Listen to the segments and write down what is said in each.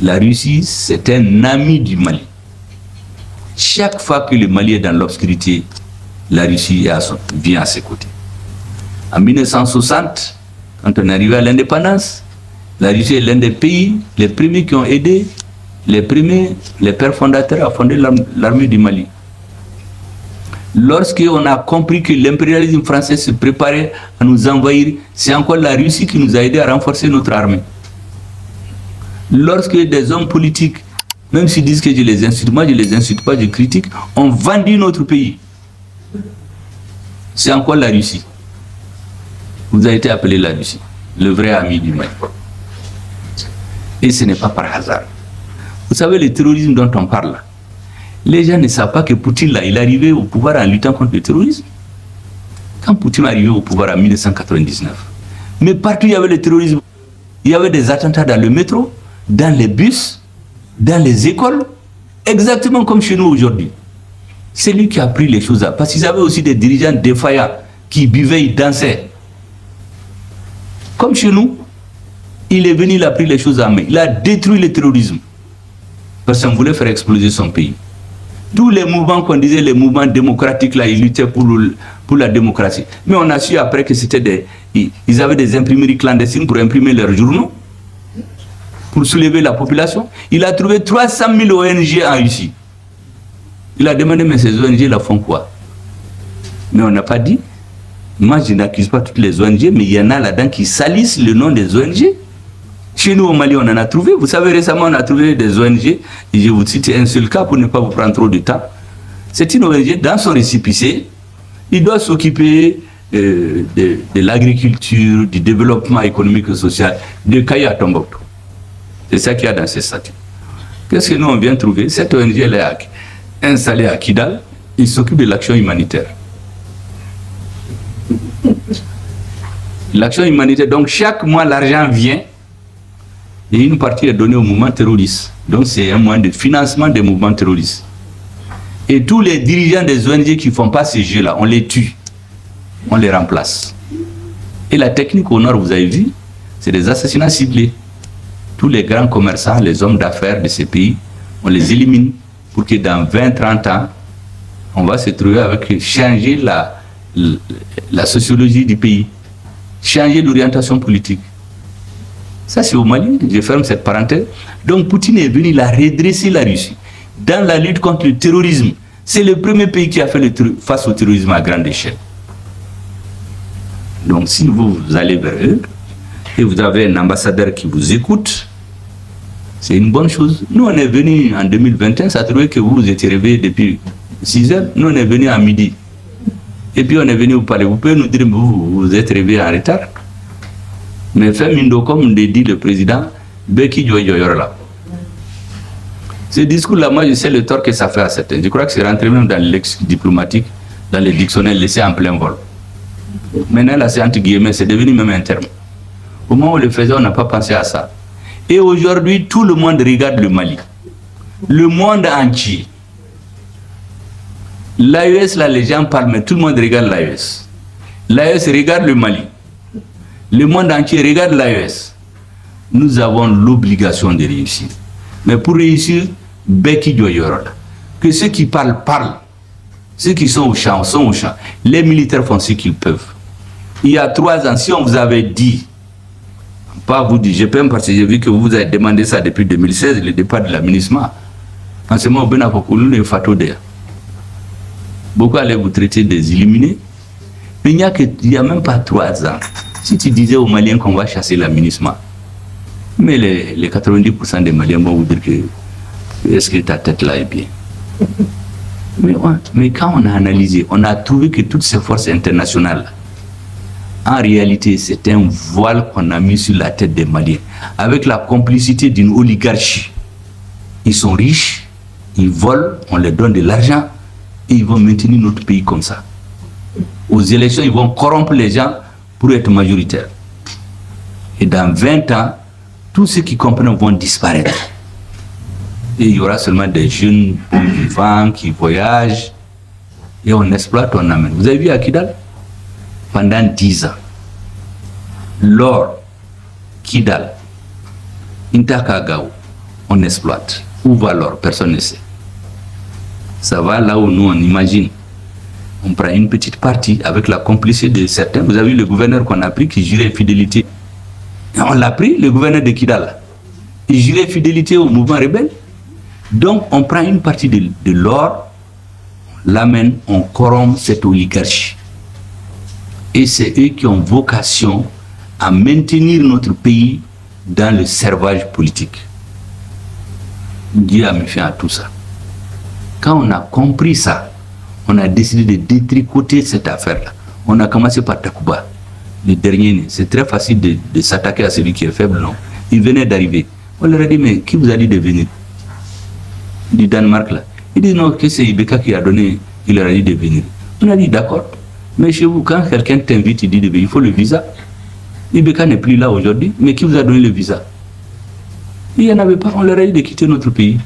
La Russie, c'est un ami du Mali. Chaque fois que le Mali est dans l'obscurité, la Russie vient à ses côtés. En 1960, quand on est arrivé à l'indépendance, la Russie est l'un des pays les premiers qui ont aidé les pères fondateurs à fonder l'armée du Mali. Lorsqu'on a compris que l'impérialisme français se préparait à nous envahir, c'est encore la Russie qui nous a aidé à renforcer notre armée. Lorsque des hommes politiques, même s'ils disent que je les insulte, moi je les insulte pas, je critique, ont vendu notre pays, c'est encore la Russie. Vous avez été appelé la Russie, le vrai ami du Mali. Et ce n'est pas par hasard. Vous savez, le terrorisme dont on parle là, les gens ne savent pas que Poutine, là, il est arrivé au pouvoir en luttant contre le terrorisme. Quand Poutine est arrivé au pouvoir en 1999, mais partout il y avait le terrorisme. Il y avait des attentats dans le métro, dans les bus, dans les écoles, exactement comme chez nous aujourd'hui. C'est lui qui a pris les choses là. Parce qu'ils avaient aussi des dirigeants défaillants qui buvaient, ils dansaient. Comme chez nous, il est venu, il a pris les choses en main. Il a détruit le terrorisme. Parce qu'on voulait faire exploser son pays. Tous les mouvements qu'on disait, les mouvements démocratiques, là, ils luttaient pour la démocratie. Mais on a su après que c'était ils avaient des imprimeries clandestines pour imprimer leurs journaux, pour soulever la population. Il a trouvé 300 000 ONG en Russie. Il a demandé, mais ces ONG là font quoi? Mais on n'a pas dit. Moi, je n'accuse pas toutes les ONG, mais il y en a là-dedans qui salissent le nom des ONG. Chez nous, au Mali, on en a trouvé. Vous savez, récemment, on a trouvé des ONG. Et je vous cite un seul cas pour ne pas vous prendre trop de temps. C'est une ONG, dans son récépissé, il doit s'occuper de l'agriculture, du développement économique et social de Kaya à Tombouctou. C'est ça qu'il y a dans ces statuts. Qu'est-ce que nous, on vient trouver? Cette ONG, elle est installée à Kidal. Il s'occupe de l'action humanitaire. L'action humanitaire, donc chaque mois, l'argent vient. Et une partie est donnée au mouvement terroriste. Donc c'est un moyen de financement des mouvements terroristes. Et tous les dirigeants des ONG qui ne font pas ces jeux-là, on les tue. On les remplace. Et la technique au nord, vous avez vu, c'est des assassinats ciblés. Tous les grands commerçants, les hommes d'affaires de ces pays, on les élimine pour que dans 20-30 ans, on va se trouver avec changer la sociologie du pays, changer l'orientation politique. Ça, c'est au Mali, je ferme cette parenthèse. Donc, Poutine est venu, il a redressé la Russie. Dans la lutte contre le terrorisme, c'est le premier pays qui a fait face au terrorisme à grande échelle. Donc, si vous allez vers eux, et vous avez un ambassadeur qui vous écoute, c'est une bonne chose. Nous, on est venus en 2021, ça a trouvé que vous étiez réveillés depuis 6 heures. Nous, on est venus à midi. Et puis, on est venu vous parler. Vous pouvez nous dire, vous êtes réveillés en retard. Mais Femindo, comme le dit le président, Beki Joyorla. Ce discours-là, moi, je sais le tort que ça fait à certains. Je crois que c'est rentré même dans le lexique diplomatique, dans les dictionnaires laissés en plein vol. Maintenant, là, c'est entre guillemets, c'est devenu même un terme. Au moment où on le faisait, on n'a pas pensé à ça. Et aujourd'hui, tout le monde regarde le Mali. Le monde entier. L'AES, là, les gens parlent, mais tout le monde regarde l'AES. L'AES regarde le Mali. Le monde entier regarde l'AES. Nous avons l'obligation de réussir. Mais pour réussir, Beki Joyorol. Que ceux qui parlent, parlent. Ceux qui sont au champ, sont au champ. Les militaires font ce qu'ils peuvent. Il y a 3 ans, si on vous avait dit, pas vous dire, je peux même parce que j'ai vu que vous avez demandé ça depuis 2016, le départ de l'aménagement. En ce moment, beaucoup allaient vous traiter des illuminés. Mais il n'y a même pas 3 ans. Si tu disais aux Maliens qu'on va chasser l'aménagement, mais les 90% des Maliens vont vous dire que est-ce que ta tête là est bien. Mais quand on a analysé, on a trouvé que toutes ces forces internationales, en réalité, c'est un voile qu'on a mis sur la tête des Maliens, avec la complicité d'une oligarchie. Ils sont riches, ils volent, on leur donne de l'argent, et ils vont maintenir notre pays comme ça. Aux élections, ils vont corrompre les gens pour être majoritaires. Et dans 20 ans, tous ceux qui comprennent vont disparaître. Et il y aura seulement des jeunes vivants qui voyagent, et on exploite, on amène. Vous avez vu à Kidal? Pendant 10 ans, l'or, Kidal, Intakagao, on exploite. Où va l'or? Personne ne sait. Ça va là où nous on imagine. On prend une petite partie avec la complicité de certains. Vous avez vu le gouverneur qu'on a pris qui jurait fidélité. On l'a pris, le gouverneur de Kidal. Il jurait fidélité au mouvement rebelle. Donc on prend une partie de l'or, on l'amène, on corrompt cette oligarchie. Et c'est eux qui ont vocation à maintenir notre pays dans le servage politique. Dieu a mis fin à tout ça. Quand on a compris ça, on a décidé de détricoter cette affaire-là. On a commencé par Takuba, le dernier. C'est très facile de s'attaquer à celui qui est faible, non? Il venait d'arriver. On leur a dit, mais qui vous a dit de venir? Du Danemark, là. Il dit, non, que c'est Ibeka qui a donné, il leur a dit de venir. On a dit, d'accord. Mais chez vous, quand quelqu'un t'invite, il dit de venir, il faut le visa. Ibeka n'est plus là aujourd'hui, mais qui vous a donné le visa? Il n'y en avait pas, on leur a dit de quitter notre pays.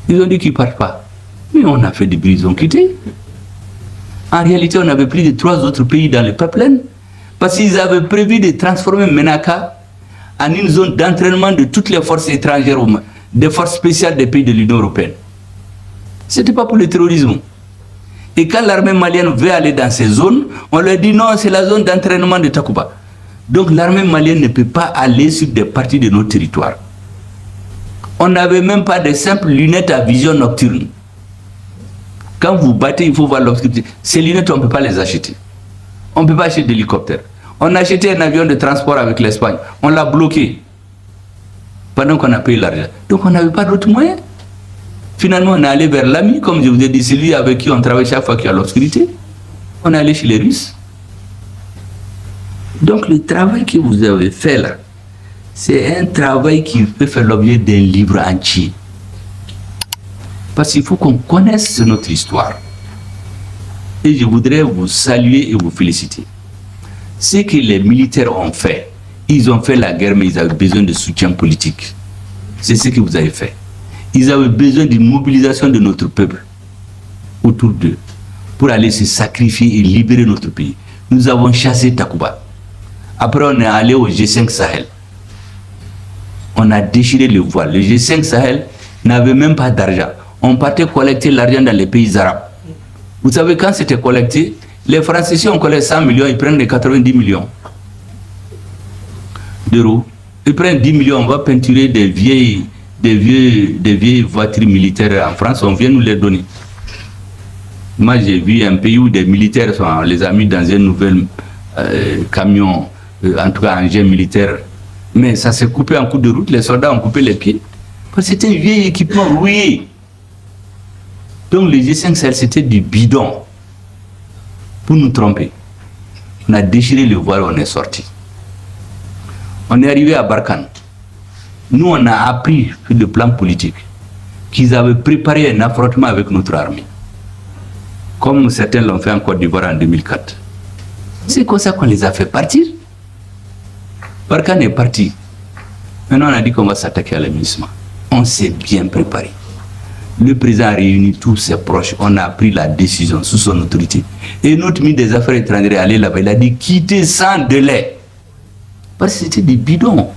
Ils ont dit qu'ils ne partent pas. Mais on a fait des bruits, ils ont quitté. En réalité, on avait pris de 3 autres pays dans le pipeline parce qu'ils avaient prévu de transformer Menaka en une zone d'entraînement de toutes les forces étrangères, des forces spéciales des pays de l'Union européenne. Ce n'était pas pour le terrorisme. Et quand l'armée malienne veut aller dans ces zones, on leur dit non, c'est la zone d'entraînement de Takuba. Donc l'armée malienne ne peut pas aller sur des parties de notre territoire. On n'avait même pas de simples lunettes à vision nocturne. Quand vous battez, il faut voir l'obscurité. Ces lunettes, on ne peut pas les acheter. On ne peut pas acheter d'hélicoptère. On a acheté un avion de transport avec l'Espagne. On l'a bloqué. Pendant qu'on a payé l'argent. Donc on n'avait pas d'autre moyen. Finalement, on est allé vers l'ami, comme je vous ai dit, celui avec qui on travaille chaque fois qu'il y a l'obscurité. On est allé chez les Russes. Donc le travail que vous avez fait là, c'est un travail qui peut faire l'objet d'un livre entier. Parce qu'il faut qu'on connaisse notre histoire. Et je voudrais vous saluer et vous féliciter. Ce que les militaires ont fait, ils ont fait la guerre, mais ils avaient besoin de soutien politique. C'est ce que vous avez fait. Ils avaient besoin d'une mobilisation de notre peuple autour d'eux pour aller se sacrifier et libérer notre pays. Nous avons chassé Takuba. Après, on est allé au G5 Sahel. On a déchiré le voile. Le G5 Sahel n'avait même pas d'argent. On partait collecter l'argent dans les pays arabes. Vous savez, quand c'était collecté, les Français, si on collecte 100 millions, ils prennent les 90 millions d'euros. Ils prennent 10 millions, on va peinturer des vieilles voitures militaires en France, on vient nous les donner. Moi, j'ai vu un pays où des militaires sont, les a mis dans un nouvel camion, en tout cas engin militaire. Mais ça s'est coupé en coup de route, les soldats ont coupé les pieds. Parce que c'était un vieil équipement rouillé. Donc le G5 Sahel, c'était du bidon pour nous tromper. On a déchiré le voile, on est sorti. On est arrivé à Barkhane. Nous, on a appris sur le plan politique qu'ils avaient préparé un affrontement avec notre armée. Comme certains l'ont fait en Côte d'Ivoire en 2004. C'est comme ça qu'on les a fait partir. Barkhane est parti. Maintenant, on a dit qu'on va s'attaquer à l'aménagement. On s'est bien préparé. Le président a réuni tous ses proches. On a pris la décision sous son autorité. Et notre ministre des Affaires étrangères est allé là-bas. Il a dit quitter sans délai. Parce que c'était des bidons.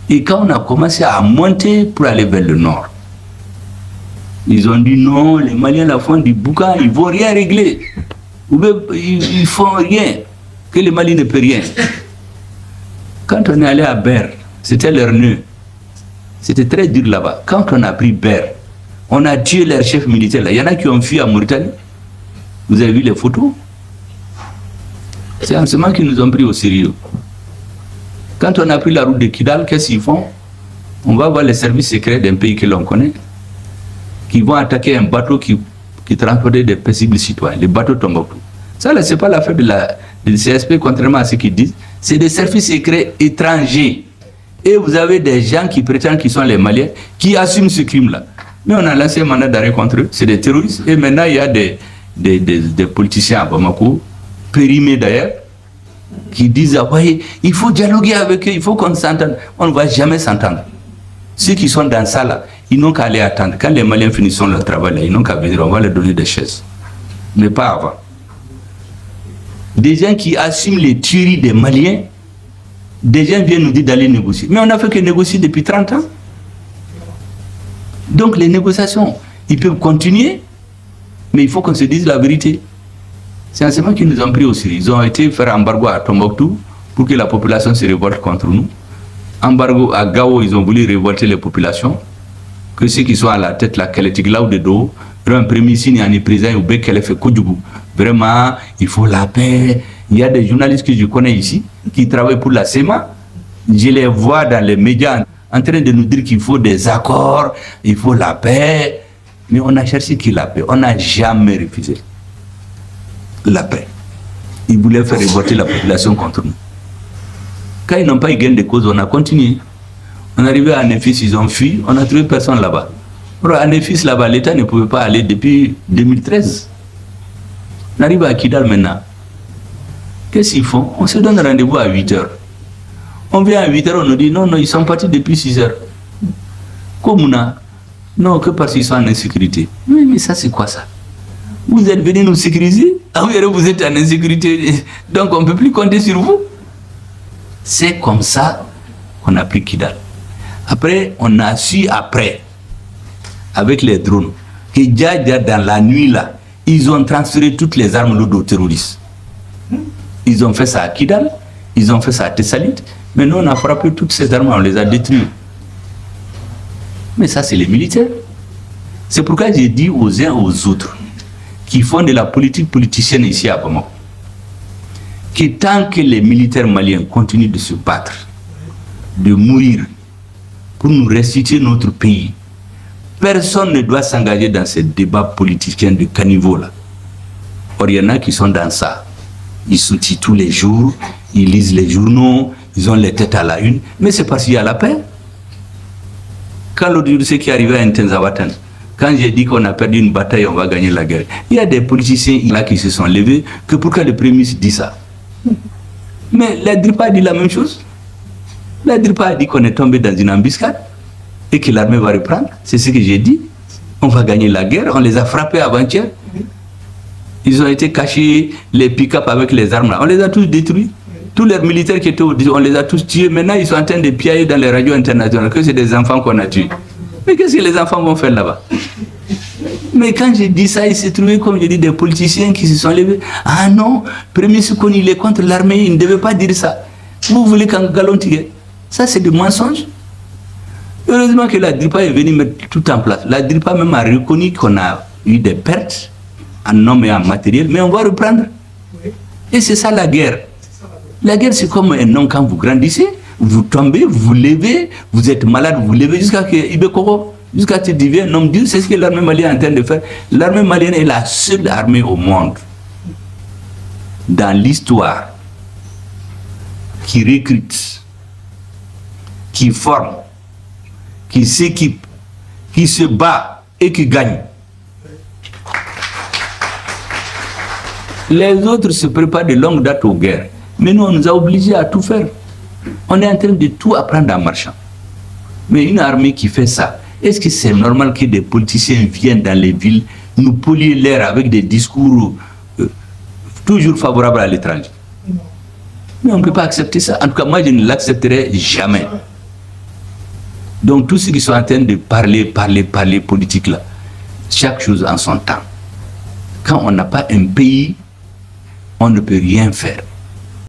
Et quand on a commencé à monter pour aller vers le nord, ils ont dit non, les Maliens la font du boucan, ils ne vont rien régler. Ils ne font rien. Que les Maliens ne peuvent rien. Quand on est allé à Ber, c'était leur nœud. C'était très dur là-bas. Quand on a pris Ber, on a tué leur chef militaire là. Il y en a qui ont fui à Mauritanie. Vous avez vu les photos? C'est en ce moment qu'ils nous ont pris au sérieux. Quand on a pris la route de Kidal, qu'est-ce qu'ils font? On va voir les services secrets d'un pays que l'on connaît, qui vont attaquer un bateau qui transportait des paisibles citoyens, les bateaux Tombouctou. Ça, ce n'est pas l'affaire de CSP, contrairement à ce qu'ils disent. C'est des services secrets étrangers. Et vous avez des gens qui prétendent qu'ils sont les Maliens, qui assument ce crime-là. Mais on a lancé un mandat d'arrêt contre eux, c'est des terroristes. Et maintenant, il y a des politiciens à Bamako, périmés d'ailleurs, qui disent, ah, ouais, il faut dialoguer avec eux, il faut qu'on s'entende. On ne va jamais s'entendre. Ceux qui sont dans ça, là, ils n'ont qu'à aller attendre. Quand les Maliens finissent leur travail, là, ils n'ont qu'à venir, on va leur donner des chaises. Mais pas avant. Des gens qui assument les tueries des Maliens, des gens viennent nous dire d'aller négocier. Mais on n'a fait que négocier depuis 30 ans. Donc les négociations, ils peuvent continuer, mais il faut qu'on se dise la vérité. C'est un segment qui nous ont pris au sérieux. Ils ont été faire embargo à Tombouctou pour que la population se révolte contre nous. Embargo à Gao, ils ont voulu révolter les populations. Que ceux qui sont à la tête, la Keletik là ou de dos, un premier signe en président ou qu'elle fait Koudjougou. Vraiment, il faut la paix. Il y a des journalistes que je connais ici qui travaillent pour la SEMA. Je les vois dans les médias en train de nous dire qu'il faut des accords, il faut la paix. Mais on a cherché qui la paix. On n'a jamais refusé la paix. Ils voulaient faire révolter la population contre nous. Quand ils n'ont pas eu gain de cause, on a continué. On est arrivé à Néfis, ils ont fui, on a trouvé personne là-bas. À Néfis, là-bas, l'État ne pouvait pas aller depuis 2013. On arrive à Kidal maintenant. Qu'est-ce qu'ils font? On se donne rendez-vous à 8 h. On vient à 8 h, on nous dit non, non, ils sont partis depuis 6 h. Comme non, que parce qu'ils sont en insécurité. Mais ça, c'est quoi ça? Vous êtes venus nous sécuriser? Ah oui, vous êtes en insécurité. Donc on ne peut plus compter sur vous. C'est comme ça qu'on a pris Kidal. Après, on a su après, avec les drones, que déjà dans la nuit là, ils ont transféré toutes les armes lourdes aux terroristes. Ils ont fait ça à Kidal, ils ont fait ça à Tessalit, mais nous on a frappé toutes ces armes, on les a détruites. Mais ça c'est les militaires. C'est pourquoi j'ai dit aux uns aux autres qui font de la politique politicienne ici à Bamako, que tant que les militaires maliens continuent de se battre, de mourir, pour nous restituer notre pays, personne ne doit s'engager dans ces débats politiciens de caniveau là. Or, il y en a qui sont dans ça. Ils soutient tous les jours, ils lisent les journaux, ils ont les têtes à la une, mais c'est parce qu'il y a la paix. Quand l'autre jour, ce qui est arrivé à Ntenzawatan, quand j'ai dit qu'on a perdu une bataille, on va gagner la guerre, il y a des politiciens là qui se sont levés, que pourquoi le Premier ministre dit ça? Mais la DRIPA a dit la même chose. La DRIPA a dit qu'on est tombé dans une embuscade et que l'armée va reprendre. C'est ce que j'ai dit. On va gagner la guerre. On les a frappés avant-hier. Ils ont été cachés, les pick-up avec les armes là. On les a tous détruits. Tous les militaires qui étaient on les a tous tués. Maintenant, ils sont en train de piailler dans les radios internationales que c'est des enfants qu'on a tués. Mais qu'est-ce que les enfants vont faire là-bas? Mais quand j'ai dit ça, il s'est trouvé, comme je dis, des politiciens qui se sont levés. Ah non, Premier Soukoni, il est contre l'armée, il ne devait pas dire ça. Vous voulez qu'un galon tire? Ça, c'est du mensonge. Heureusement que la DRIPA est venue mettre tout en place. La DRIPA même a reconnu qu'on a eu des pertes en hommes et en matériel, mais on va reprendre. Et c'est ça la guerre. La guerre, c'est comme un homme quand vous grandissez, vous tombez, vous vous levez, vous êtes malade, vous vous levez jusqu'à ce que tu deviens un homme dur. C'est ce que l'armée malienne est en train de faire. L'armée malienne est la seule armée au monde, dans l'histoire, qui recrute, qui forme, qui s'équipe, qui se bat et qui gagne. Les autres se préparent de longue date aux guerres. Mais nous, on nous a obligés à tout faire. On est en train de tout apprendre en marchant. Mais une armée qui fait ça, est-ce que c'est normal que des politiciens viennent dans les villes nous polluer l'air avec des discours toujours favorables à l'étranger? Mais on ne peut pas accepter ça. En tout cas, moi, je ne l'accepterai jamais. Donc, tous ceux qui sont en train de parler politique là, chaque chose en son temps. Quand on n'a pas un pays, on ne peut rien faire.